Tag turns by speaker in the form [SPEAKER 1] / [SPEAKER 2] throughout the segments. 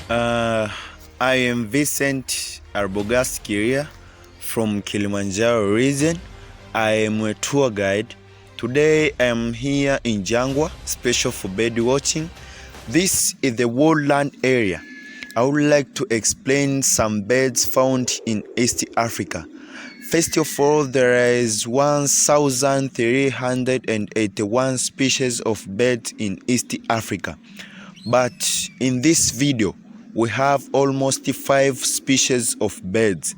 [SPEAKER 1] Uh, I am Vincent Arbogas Kiria from Kilimanjaro region. I am a tour guide. Today I am here in Jangwa, special for bird watching. This is the woodland area. I would like to explain some birds found in East Africa. First of all, there is 1,381 species of birds in East Africa. But in this video, we have almost 5 species of birds.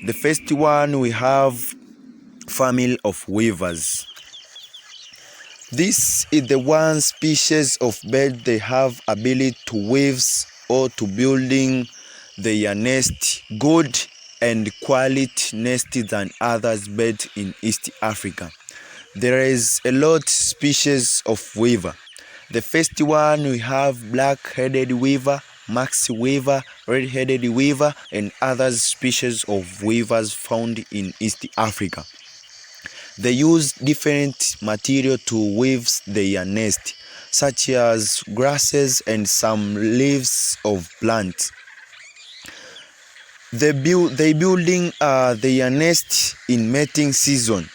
[SPEAKER 1] The first one, we have family of weavers. This is the one species of bird they have ability to weave or to building their nest good and quality nest than others birds in East Africa. There is a lot species of weaver. The first one, we have black-headed weaver, maxi weaver, red-headed weaver, and other species of weavers found in East Africa. They use different material to weave their nest, such as grasses and some leaves of plants. They building their nest in mating season,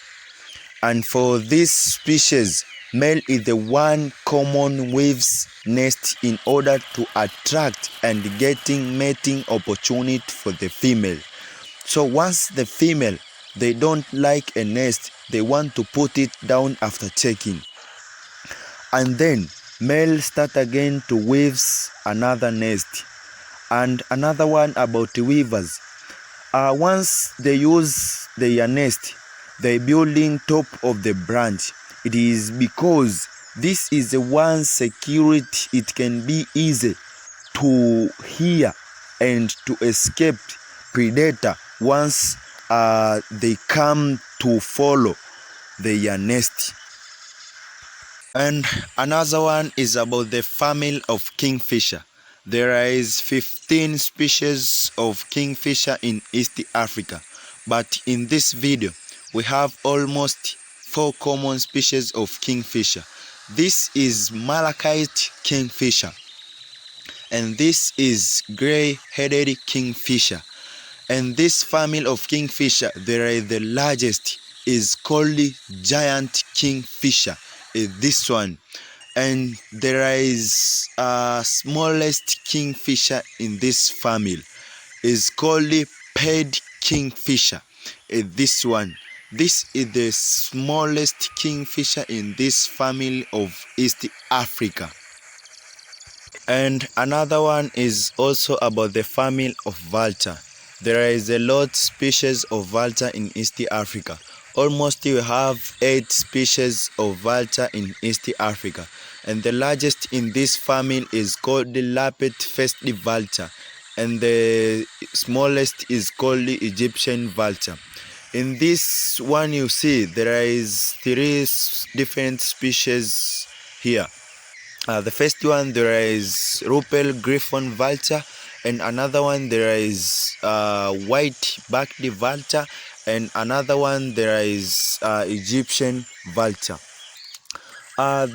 [SPEAKER 1] and for this species, male is the one common weaves nest in order to attract and getting mating opportunity for the female. So once the female, they don't like a nest, they want to put it down after checking. And then male start again to weaves another nest. And another one about the weavers. Once they use their nest, they building top of the branch. It is because this is the one security it can be easy to hear and to escape predator once they come to follow their nest. And another one is about the family of kingfisher. There is 15 species of kingfisher in East Africa, but in this video we have almost 4 common species of kingfisher. This is malachite kingfisher, and this is gray-headed kingfisher. And this family of kingfisher, there is the largest, is called giant kingfisher, this one. And there is smallest kingfisher in this family, is called pied kingfisher, this one. This is the smallest kingfisher in this family of East Africa. And another one is also about the family of vulture. There is a lot species of vulture in East Africa. Almost we have 8 species of vulture in East Africa. And the largest in this family is called the lappet-faced vulture. And the smallest is called the Egyptian vulture. In this one you see there is 3 different species here. The first one, there is Rupel griffon vulture, and another one there is white-backed vulture, and another one there is Egyptian vulture.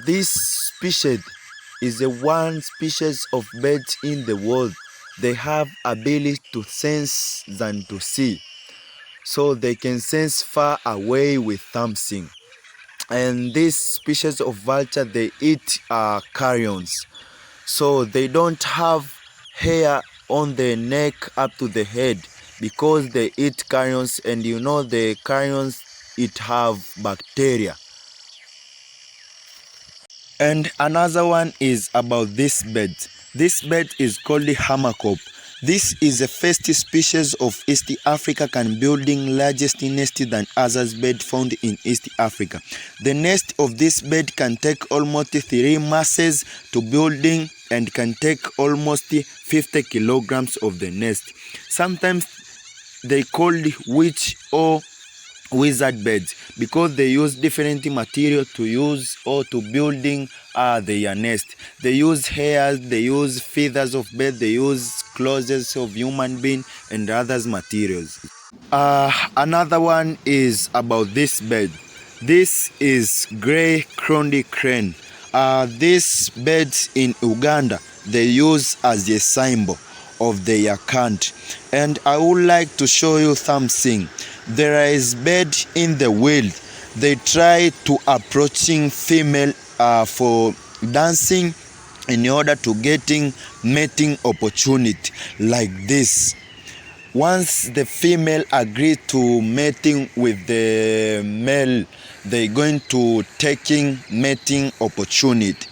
[SPEAKER 1] This species is the one species of birds in the world. They have ability to sense than to see, so they can sense far away with something. And this species of vulture, they eat carrions, so they don't have hair on the neck up to the head because they eat carrions, and you know the carrions, it have bacteria. And another one is about this bird. This bird is called the hammerkop. This is the first species of East Africa can building largest nest than others bird found in East Africa. The nest of this bird can take almost 3 masses to building and can take almost 50 kilograms of the nest. Sometimes they call it witch or wizard birds because they use different material to use or to building their nest. They use hairs, they use feathers of bird, they use clothes of human being and others materials. Another one is about this bird. This is gray-crowned crane. These birds in Uganda, they use as a symbol. of their country. And I would like to show you something. There is bird in the world. They try to approaching female for dancing in order to getting mating opportunity like this. Once the female agree to mating with the male, they're going to taking mating opportunity.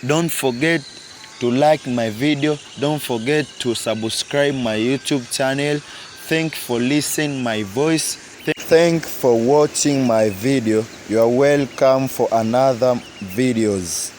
[SPEAKER 1] Don't forget to like my video. Don't forget to subscribe my YouTube channel. Thank for listening my voice. Thank for watching my video. You are welcome for another videos.